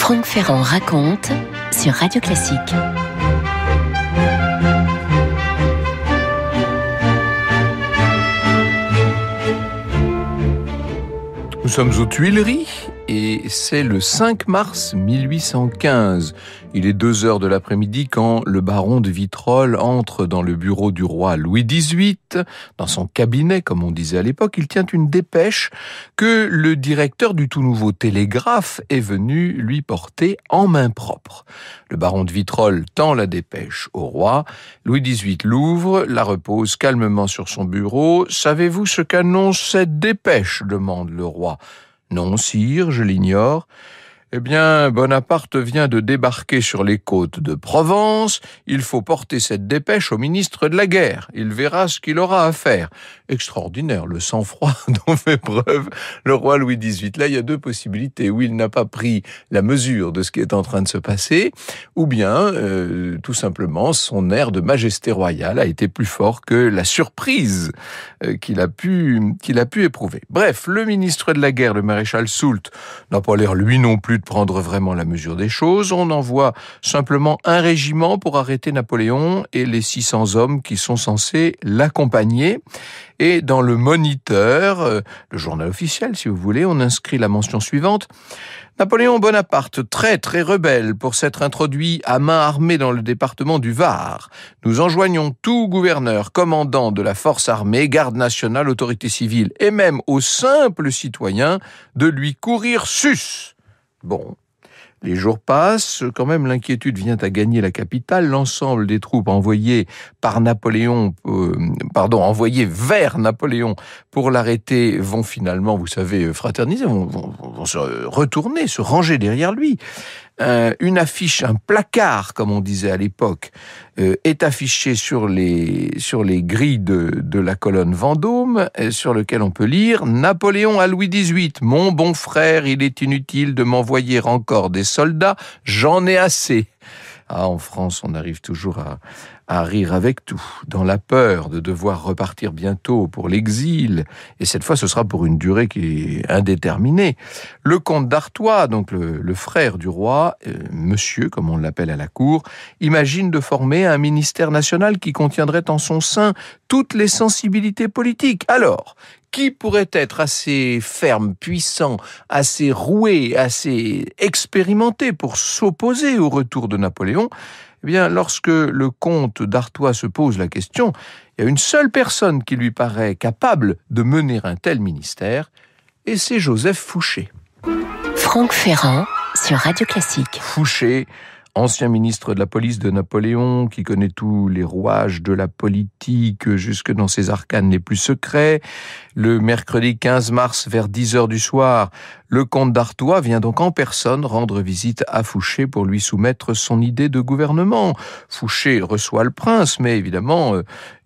Franck Ferrand raconte sur Radio Classique. Nous sommes aux Tuileries et c'est le 5 mars 1815. Il est 2h de l'après-midi quand le baron de Vitrolles entre dans le bureau du roi Louis XVIII. Dans son cabinet, comme on disait à l'époque, il tient une dépêche que le directeur du tout nouveau télégraphe est venu lui porter en main propre. Le baron de Vitrolles tend la dépêche au roi. Louis XVIII l'ouvre, la repose calmement sur son bureau. « Savez-vous ce qu'annonce cette dépêche ?» demande le roi. « Non, sire, je l'ignore. » Eh bien, Bonaparte vient de débarquer sur les côtes de Provence. Il faut porter cette dépêche au ministre de la Guerre. Il verra ce qu'il aura à faire. Extraordinaire, le sang-froid dont fait preuve le roi Louis XVIII. Là, il y a deux possibilités. Ou il n'a pas pris la mesure de ce qui est en train de se passer, ou bien, tout simplement, son air de majesté royale a été plus fort que la surprise qu'il a pu éprouver. Bref, le ministre de la Guerre, le maréchal Soult, n'a pas l'air, lui non plus, de prendre vraiment la mesure des choses. On envoie simplement un régiment pour arrêter Napoléon et les 600 hommes qui sont censés l'accompagner. Et dans le Moniteur, le journal officiel, si vous voulez, on inscrit la mention suivante. Napoléon Bonaparte, très très rebelle pour s'être introduit à main armée dans le département du Var. Nous enjoignons tout gouverneur, commandant de la force armée, garde nationale, autorité civile et même aux simples citoyens de lui courir sus. Bon, les jours passent, quand même l'inquiétude vient à gagner la capitale. L'ensemble des troupes envoyées vers Napoléon pour l'arrêter vont finalement, vous savez, fraterniser, vont se retourner, se ranger derrière lui. Une affiche, un placard, comme on disait à l'époque, est affiché sur les grilles de la colonne Vendôme, sur lequel on peut lire « Napoléon à Louis XVIII, mon bon frère, il est inutile de m'envoyer encore des soldats, j'en ai assez ». Ah, en France, on arrive toujours à rire avec tout, dans la peur de devoir repartir bientôt pour l'exil, et cette fois ce sera pour une durée qui est indéterminée. Le comte d'Artois, donc le frère du roi, monsieur, comme on l'appelle à la cour, imagine de former un ministère national qui contiendrait en son sein toutes les sensibilités politiques. Alors, qui pourrait être assez ferme, puissant, assez roué, assez expérimenté pour s'opposer au retour de Napoléon ? Eh bien, lorsque le comte d'Artois se pose la question, il y a une seule personne qui lui paraît capable de mener un tel ministère, et c'est Joseph Fouché. Franck Ferrand sur Radio Classique. Fouché, ancien ministre de la police de Napoléon, qui connaît tous les rouages de la politique jusque dans ses arcanes les plus secrets. Le mercredi 15 mars, vers 10h du soir, le comte d'Artois vient donc en personne rendre visite à Fouché pour lui soumettre son idée de gouvernement. Fouché reçoit le prince, mais évidemment,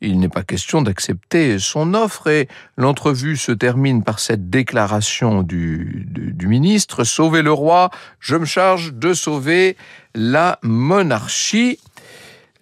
il n'est pas question d'accepter son offre et l'entrevue se termine par cette déclaration du ministre « Sauvez le roi, je me charge de sauver la monarchie ».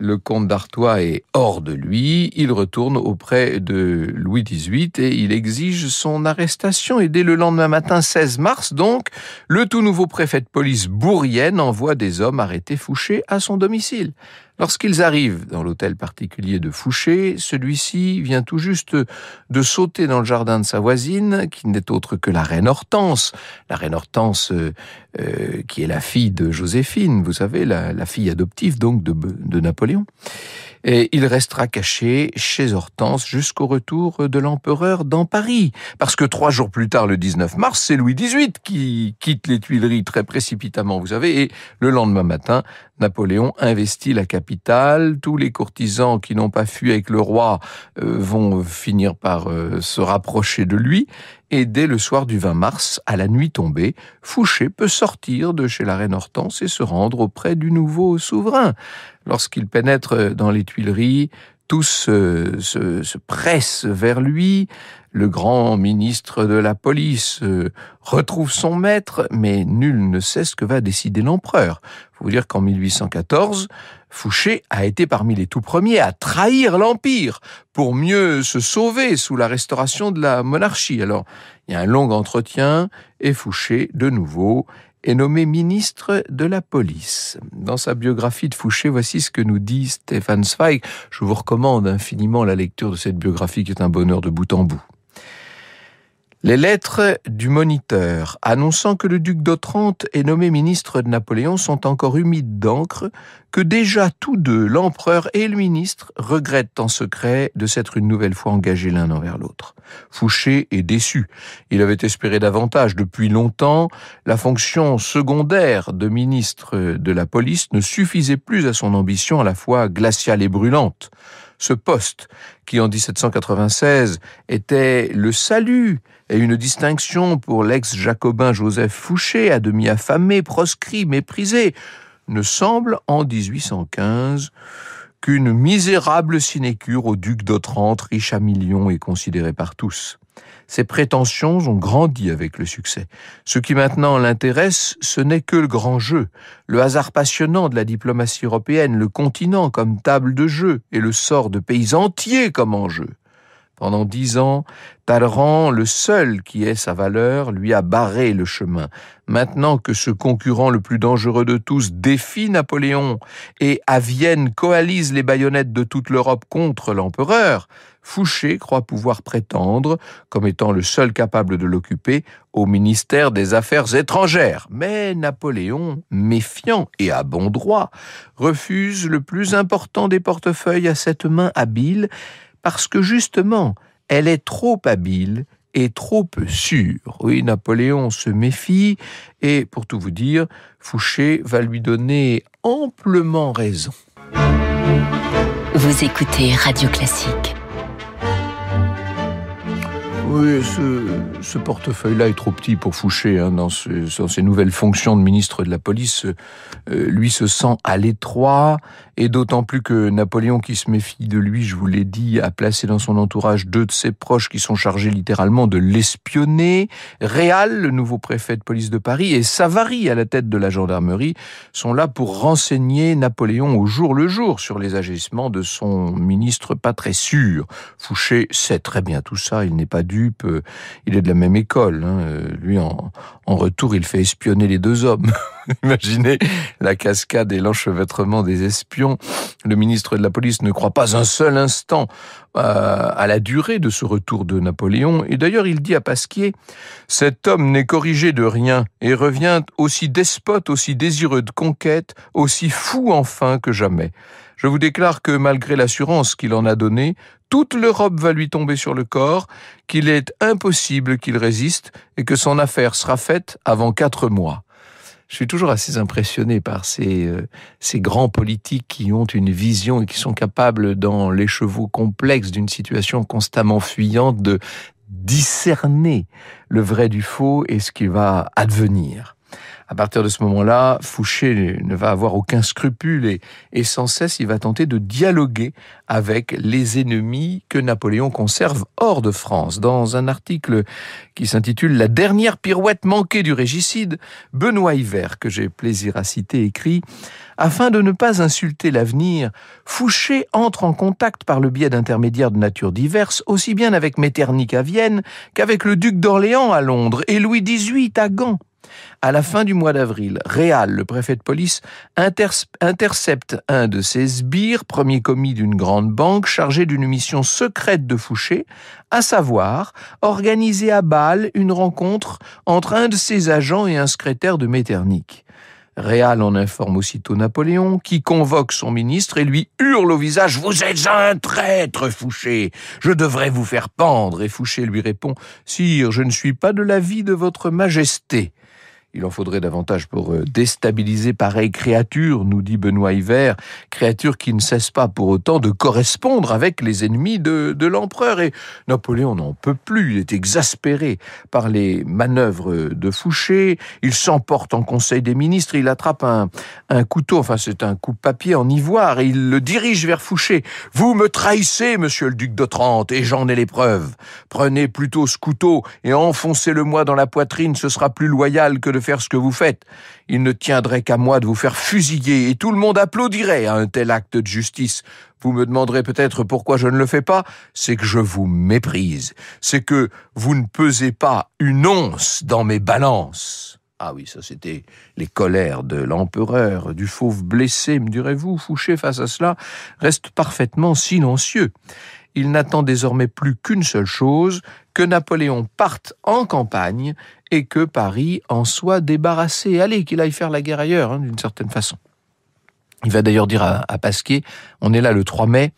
Le comte d'Artois est hors de lui, il retourne auprès de Louis XVIII et il exige son arrestation. Et dès le lendemain matin, 16 mars donc, le tout nouveau préfet de police Bourrienne envoie des hommes arrêter Fouché à son domicile. Lorsqu'ils arrivent dans l'hôtel particulier de Fouché, celui-ci vient tout juste de sauter dans le jardin de sa voisine, qui n'est autre que la reine Hortense. La reine Hortense, qui est la fille de Joséphine, vous savez, la fille adoptive donc de Napoléon. Et il restera caché chez Hortense jusqu'au retour de l'empereur dans Paris. Parce que 3 jours plus tard, le 19 mars, c'est Louis XVIII qui quitte les Tuileries très précipitamment, vous savez, et le lendemain matin, Napoléon investit la capitale. Tous les courtisans qui n'ont pas fui avec le roi vont finir par se rapprocher de lui. Et dès le soir du 20 mars, à la nuit tombée, Fouché peut sortir de chez la reine Hortense et se rendre auprès du nouveau souverain. Lorsqu'il pénètre dans les Tuileries, tous se pressent vers lui. Le grand ministre de la police retrouve son maître, mais nul ne sait ce que va décider l'empereur. Il faut vous dire qu'en 1814, Fouché a été parmi les tout premiers à trahir l'Empire pour mieux se sauver sous la restauration de la monarchie. Alors, il y a un long entretien et Fouché, de nouveau, est nommé ministre de la police. Dans sa biographie de Fouché, voici ce que nous dit Stefan Zweig. Je vous recommande infiniment la lecture de cette biographie qui est un bonheur de bout en bout. Les lettres du Moniteur annonçant que le duc d'Otrante est nommé ministre de Napoléon sont encore humides d'encre que déjà tous deux, l'empereur et le ministre, regrettent en secret de s'être une nouvelle fois engagés l'un envers l'autre. Fouché est déçu. Il avait espéré davantage. Depuis longtemps, la fonction secondaire de ministre de la police ne suffisait plus à son ambition à la fois glaciale et brûlante. Ce poste, qui en 1796 était le salut et une distinction pour l'ex-jacobin Joseph Fouché, à demi affamé, proscrit, méprisé, ne semble en 1815 qu'une misérable sinécure au duc d'Otrante, riche à millions et considéré par tous. Ses prétentions ont grandi avec le succès. Ce qui maintenant l'intéresse, ce n'est que le grand jeu, le hasard passionnant de la diplomatie européenne, le continent comme table de jeu et le sort de pays entiers comme enjeu. Pendant 10 ans, Talleyrand, le seul qui ait sa valeur, lui a barré le chemin. Maintenant que ce concurrent le plus dangereux de tous défie Napoléon et à Vienne coalise les baïonnettes de toute l'Europe contre l'empereur, Fouché croit pouvoir prétendre, comme étant le seul capable de l'occuper, au ministère des Affaires étrangères. Mais Napoléon, méfiant et à bon droit, refuse le plus important des portefeuilles à cette main habile, parce que justement, elle est trop habile et trop peu sûre. Oui, Napoléon se méfie, et pour tout vous dire, Fouché va lui donner amplement raison. Vous écoutez Radio Classique. Oui, ce portefeuille-là est trop petit pour Fouché. Dans ses nouvelles fonctions de ministre de la police, lui se sent à l'étroit, et d'autant plus que Napoléon, qui se méfie de lui, je vous l'ai dit, a placé dans son entourage 2 de ses proches qui sont chargés littéralement de l'espionner. Réal, le nouveau préfet de police de Paris, et Savary, à la tête de la gendarmerie, sont là pour renseigner Napoléon au jour le jour sur les agissements de son ministre pas très sûr. Fouché sait très bien tout ça, il n'est pas dupe, il est de la même école. Lui, en retour, il fait espionner les 2 hommes. Imaginez la cascade et l'enchevêtrement des espions. Le ministre de la police ne croit pas un seul instant à la durée de ce retour de Napoléon. Et d'ailleurs, il dit à Pasquier, « Cet homme n'est corrigé de rien et revient aussi despote, aussi désireux de conquête, aussi fou enfin que jamais. Je vous déclare que malgré l'assurance qu'il en a donnée, toute l'Europe va lui tomber sur le corps, qu'il est impossible qu'il résiste et que son affaire sera faite avant 4 mois. » Je suis toujours assez impressionné par ces grands politiques qui ont une vision et qui sont capables, dans l'écheveau complexe d'une situation constamment fuyante, de discerner le vrai du faux et ce qui va advenir. À partir de ce moment-là, Fouché ne va avoir aucun scrupule et sans cesse, il va tenter de dialoguer avec les ennemis que Napoléon conserve hors de France. Dans un article qui s'intitule « La dernière pirouette manquée du régicide », Benoît Yver, que j'ai plaisir à citer, écrit « Afin de ne pas insulter l'avenir, Fouché entre en contact par le biais d'intermédiaires de nature diverses, aussi bien avec Metternich à Vienne qu'avec le duc d'Orléans à Londres et Louis XVIII à Gand. À la fin du mois d'avril, Réal, le préfet de police, intercepte un de ses sbires, premier commis d'une grande banque, chargé d'une mission secrète de Fouché, à savoir organiser à Bâle une rencontre entre un de ses agents et un secrétaire de Metternich. Réal en informe aussitôt Napoléon, qui convoque son ministre et lui hurle au visage « Vous êtes un traître, Fouché, je devrais vous faire pendre !» Et Fouché lui répond « Sire, je ne suis pas de l'avis de votre majesté. » Il en faudrait davantage pour déstabiliser pareille créature, nous dit Benoît Yver, créature qui ne cesse pas pour autant de correspondre avec les ennemis de l'empereur. Et Napoléon n'en peut plus, il est exaspéré par les manœuvres de Fouché, il s'emporte en conseil des ministres, il attrape un couteau, enfin c'est un coupe-papier en ivoire, et il le dirige vers Fouché. « Vous me trahissez, monsieur le duc d'Otrante, et j'en ai les preuves. Prenez plutôt ce couteau et enfoncez-le-moi dans la poitrine, ce sera plus loyal que de faire ce que vous faites. Il ne tiendrait qu'à moi de vous faire fusiller et tout le monde applaudirait à un tel acte de justice. Vous me demanderez peut-être pourquoi je ne le fais pas. C'est que je vous méprise. C'est que vous ne pesez pas une once dans mes balances. » Ah oui, ça c'était les colères de l'empereur, du fauve blessé, me direz-vous. Fouché, face à cela, reste parfaitement silencieux. Il n'attend désormais plus qu'une seule chose, que Napoléon parte en campagne et que Paris en soit débarrassé. Allez, qu'il aille faire la guerre ailleurs, d'une certaine façon. Il va d'ailleurs dire à Pasquier, on est là le 3 mai,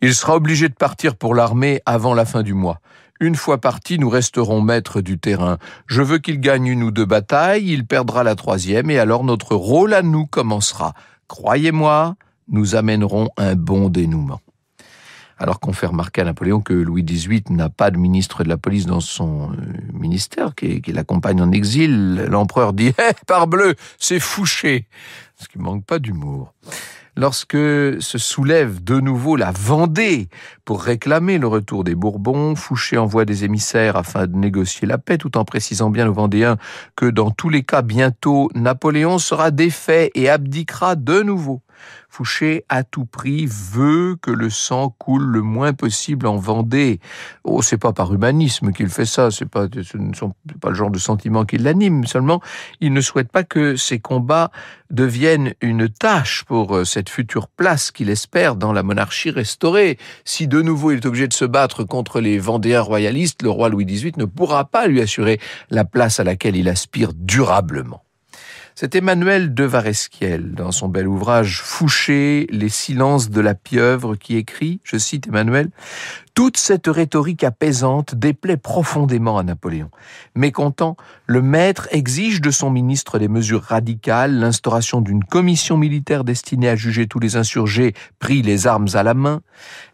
il sera obligé de partir pour l'armée avant la fin du mois. Une fois parti, nous resterons maîtres du terrain. Je veux qu'il gagne 1 ou 2 batailles, il perdra la 3e et alors notre rôle à nous commencera. Croyez-moi, nous amènerons un bon dénouement. Alors qu'on fait remarquer à Napoléon que Louis XVIII n'a pas de ministre de la police dans son ministère, qui l'accompagne en exil, l'empereur dit « parbleu, c'est Fouché !» Ce qui manque pas d'humour. Lorsque se soulève de nouveau la Vendée pour réclamer le retour des Bourbons, Fouché envoie des émissaires afin de négocier la paix, tout en précisant bien aux Vendéens que dans tous les cas, bientôt, Napoléon sera défait et abdiquera de nouveau. Fouché, à tout prix, veut que le sang coule le moins possible en Vendée. Oh, c'est pas par humanisme qu'il fait ça, ce ne sont pas le genre de sentiments qui l'anime, seulement il ne souhaite pas que ces combats deviennent une tâche pour cette future place qu'il espère dans la monarchie restaurée. Si de nouveau il est obligé de se battre contre les Vendéens royalistes, le roi Louis XVIII ne pourra pas lui assurer la place à laquelle il aspire durablement. C'est Emmanuel de Varesquiel, dans son bel ouvrage « Fouché, les silences de la pieuvre » qui écrit, je cite Emmanuel, « Toute cette rhétorique apaisante déplaît profondément à Napoléon. Mécontent, le maître exige de son ministre des mesures radicales, l'instauration d'une commission militaire destinée à juger tous les insurgés pris les armes à la main,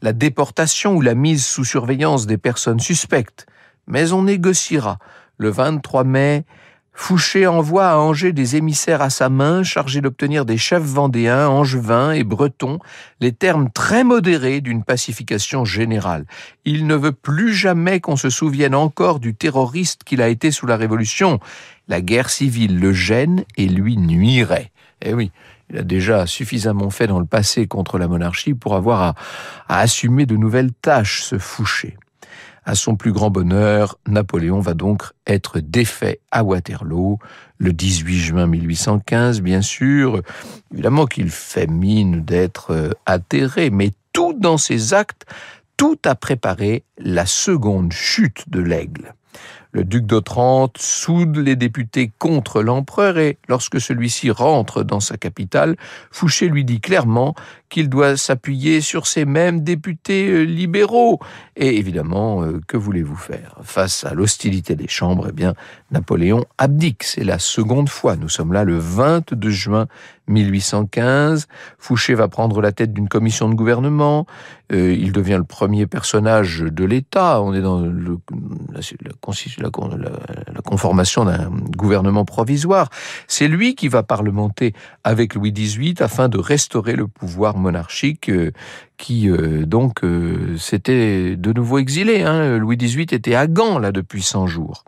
la déportation ou la mise sous surveillance des personnes suspectes. Mais on négociera. Le 23 mai, Fouché envoie à Angers des émissaires à sa main chargés d'obtenir des chefs vendéens, angevins et bretons les termes très modérés d'une pacification générale. Il ne veut plus jamais qu'on se souvienne encore du terroriste qu'il a été sous la Révolution. La guerre civile le gêne et lui nuirait. Eh oui, il a déjà suffisamment fait dans le passé contre la monarchie pour avoir à assumer de nouvelles tâches, ce Fouché. À son plus grand bonheur, Napoléon va donc être défait à Waterloo le 18 juin 1815, bien sûr. Évidemment qu'il fait mine d'être atterré, mais tout dans ses actes, tout a préparé la seconde chute de l'Aigle. Le duc d'Otrante soude les députés contre l'empereur et lorsque celui-ci rentre dans sa capitale, Fouché lui dit clairement qu'il doit s'appuyer sur ces mêmes députés libéraux. Et évidemment, que voulez-vous faire ? Face à l'hostilité des chambres, eh bien, Napoléon abdique. C'est la seconde fois. Nous sommes là le 22 juin 1815. Fouché va prendre la tête d'une commission de gouvernement. Il devient le premier personnage de l'État. On est dans la conformation d'un gouvernement provisoire. C'est lui qui va parlementer avec Louis XVIII afin de restaurer le pouvoir monarchique qui s'était de nouveau exilé. Louis XVIII était à Gand là depuis 100 jours.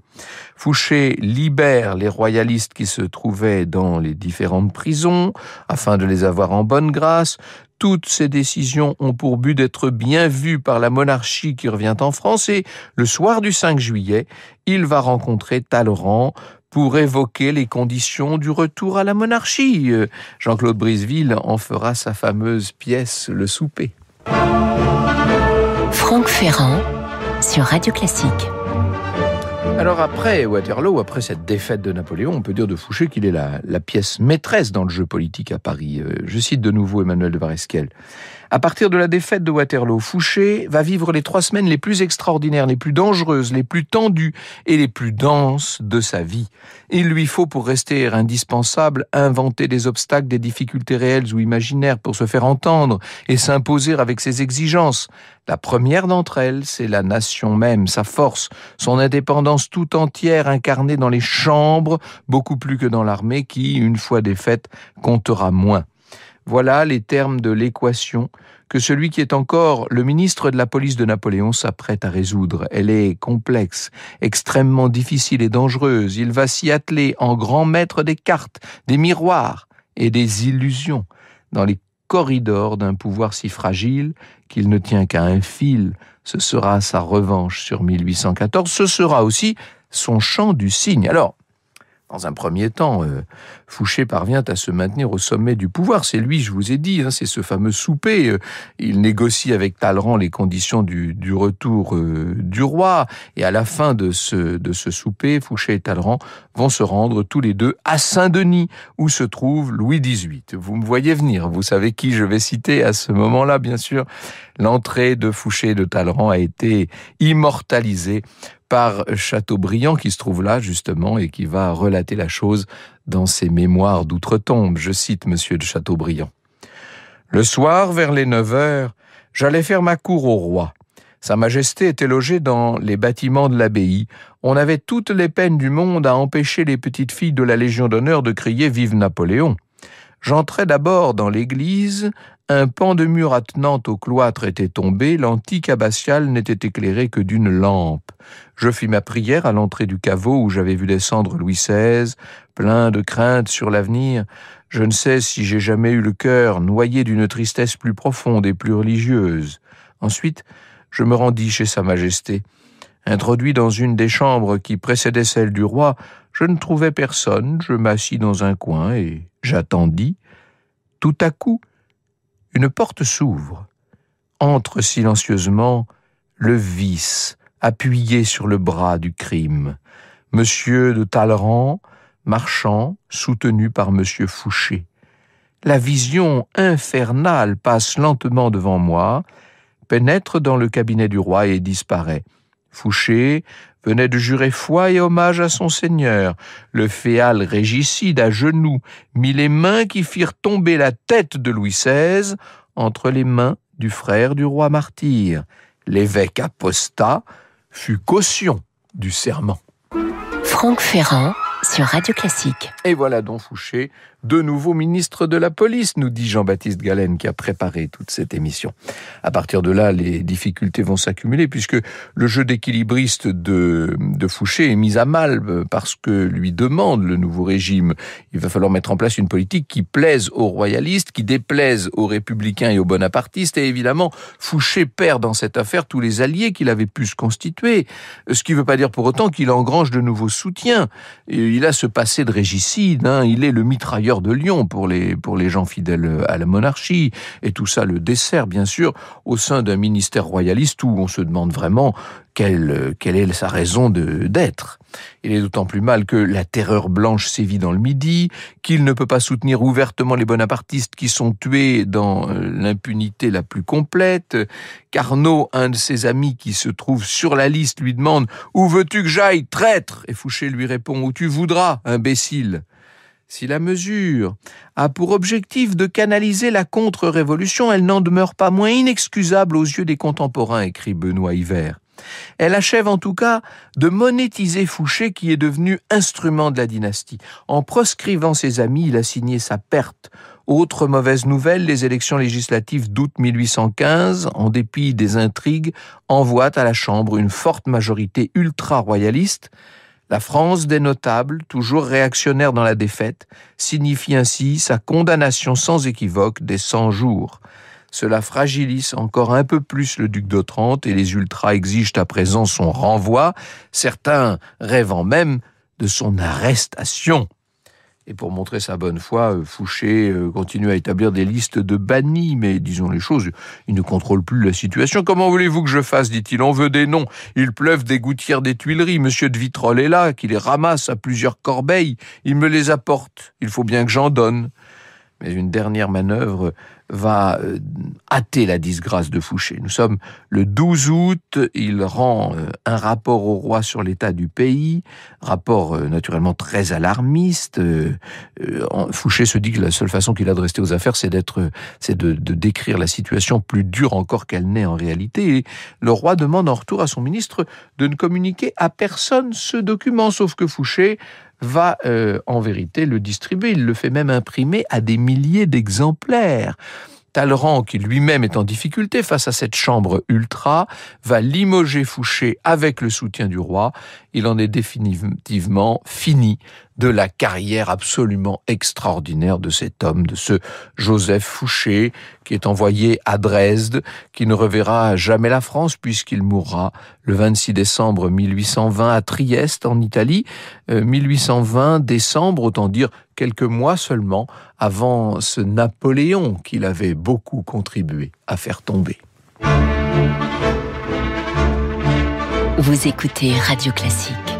Fouché libère les royalistes qui se trouvaient dans les différentes prisons afin de les avoir en bonne grâce. Toutes ces décisions ont pour but d'être bien vues par la monarchie qui revient en France et le soir du 5 juillet, il va rencontrer Talleyrand pour évoquer les conditions du retour à la monarchie. Jean-Claude Briseville en fera sa fameuse pièce « Le souper ». Franck Ferrand sur Radio Classique. Alors après Waterloo, après cette défaite de Napoléon, on peut dire de Fouché qu'il est la pièce maîtresse dans le jeu politique à Paris. Je cite de nouveau Emmanuel de Varesquiel. À partir de la défaite de Waterloo, Fouché va vivre les 3 semaines les plus extraordinaires, les plus dangereuses, les plus tendues et les plus denses de sa vie. Il lui faut, pour rester indispensable, inventer des obstacles, des difficultés réelles ou imaginaires pour se faire entendre et s'imposer avec ses exigences. La première d'entre elles, c'est la nation même, sa force, son indépendance tout entière incarnée dans les chambres, beaucoup plus que dans l'armée qui, une fois défaite, comptera moins. Voilà les termes de l'équation que celui qui est encore le ministre de la police de Napoléon s'apprête à résoudre. Elle est complexe, extrêmement difficile et dangereuse. Il va s'y atteler en grand maître des cartes, des miroirs et des illusions, dans les corridors d'un pouvoir si fragile qu'il ne tient qu'à un fil. Ce sera sa revanche sur 1814. Ce sera aussi son chant du cygne. Alors, Dans un premier temps, Fouché parvient à se maintenir au sommet du pouvoir. C'est lui, je vous ai dit, c'est ce fameux souper. Il négocie avec Talleyrand les conditions du retour du roi. Et à la fin de ce souper, Fouché et Talleyrand vont se rendre tous les deux à Saint-Denis, où se trouve Louis XVIII. Vous me voyez venir, vous savez qui je vais citer à ce moment-là, bien sûr. L'entrée de Fouché et de Talleyrand a été immortalisée par Chateaubriand, qui se trouve là, justement, et qui va relater la chose dans ses mémoires d'outre-tombe. Je cite Monsieur de Chateaubriand. « Le soir, vers les 9 heures, j'allais faire ma cour au roi. Sa Majesté était logée dans les bâtiments de l'abbaye. On avait toutes les peines du monde à empêcher les petites filles de la Légion d'honneur de crier « Vive Napoléon !» J'entrai d'abord dans l'église, un pan de mur attenant au cloître était tombé, l'antique abbatiale n'était éclairé que d'une lampe. Je fis ma prière à l'entrée du caveau où j'avais vu descendre Louis XVI, plein de crainte sur l'avenir. Je ne sais si j'ai jamais eu le cœur noyé d'une tristesse plus profonde et plus religieuse. Ensuite, je me rendis chez Sa Majesté. Introduit dans une des chambres qui précédait celle du roi, je ne trouvais personne, je m'assis dans un coin et j'attendis. Tout à coup, une porte s'ouvre. Entre silencieusement le vice, appuyé sur le bras du crime. Monsieur de Talleyrand, marchant, soutenu par monsieur Fouché. La vision infernale passe lentement devant moi, pénètre dans le cabinet du roi et disparaît. Fouché venait de jurer foi et hommage à son seigneur. Le féal régicide à genoux mit les mains qui firent tomber la tête de Louis XVI entre les mains du frère du roi martyr. L'évêque apostat fut caution du serment. Franck Ferrand sur Radio Classique. Et voilà donc Fouché, de nouveau ministre de la police, nous dit Jean-Baptiste Galen qui a préparé toute cette émission. À partir de là, les difficultés vont s'accumuler puisque le jeu d'équilibriste de Fouché est mis à mal parce que lui demande le nouveau régime. Il va falloir mettre en place une politique qui plaise aux royalistes, qui déplaise aux républicains et aux bonapartistes. Et évidemment, Fouché perd dans cette affaire tous les alliés qu'il avait pu se constituer. Ce qui ne veut pas dire pour autant qu'il engrange de nouveaux soutiens. Il a ce passé de régicide, il est le mitrailleur de Lyon pour les gens fidèles à la monarchie, et tout ça le dessert bien sûr au sein d'un ministère royaliste où on se demande vraiment quelle est sa raison d'être. Il est d'autant plus mal que la terreur blanche sévit dans le Midi, qu'il ne peut pas soutenir ouvertement les bonapartistes qui sont tués dans l'impunité la plus complète. Carnot, un de ses amis qui se trouve sur la liste, lui demande « Où veux-tu que j'aille, traître ?» Et Fouché lui répond « Où tu voudras, imbécile !» Si la mesure a pour objectif de canaliser la contre-révolution, elle n'en demeure pas moins inexcusable aux yeux des contemporains, écrit Benoît Hiver. Elle achève en tout cas de monétiser Fouché qui est devenu instrument de la dynastie. En proscrivant ses amis, il a signé sa perte. Autre mauvaise nouvelle, les élections législatives d'août 1815, en dépit des intrigues, envoient à la Chambre une forte majorité ultra-royaliste. La France des notables, toujours réactionnaire dans la défaite, signifie ainsi sa condamnation sans équivoque des 100 jours. Cela fragilise encore un peu plus le duc d'Otrante et les ultras exigent à présent son renvoi, certains rêvant même de son arrestation. Et pour montrer sa bonne foi, Fouché continue à établir des listes de bannis, mais disons les choses, il ne contrôle plus la situation. Comment voulez-vous que je fasse, dit-il, on veut des noms. Il pleuve des gouttières des Tuileries, monsieur de Vitrolles est là, qui les ramasse à plusieurs corbeilles, il me les apporte, il faut bien que j'en donne. Mais une dernière manœuvre va hâter la disgrâce de Fouché. Nous sommes le 12 août, il rend un rapport au roi sur l'état du pays, rapport naturellement très alarmiste. Fouché se dit que la seule façon qu'il a de rester aux affaires, c'est de décrire la situation plus dure encore qu'elle n'est en réalité. Et le roi demande en retour à son ministre de ne communiquer à personne ce document, sauf que Fouché va en vérité le distribuer. Il le fait même imprimer à des milliers d'exemplaires. Talleyrand, qui lui-même est en difficulté face à cette chambre ultra, va limoger Fouché avec le soutien du roi. Il en est définitivement fini de la carrière absolument extraordinaire de cet homme, de ce Joseph Fouché, qui est envoyé à Dresde, qui ne reverra jamais la France puisqu'il mourra le 26 décembre 1820 à Trieste, en Italie. 1820 décembre, autant dire quelques mois seulement avant ce Napoléon qu'il avait beaucoup contribué à faire tomber. Vous écoutez Radio Classique.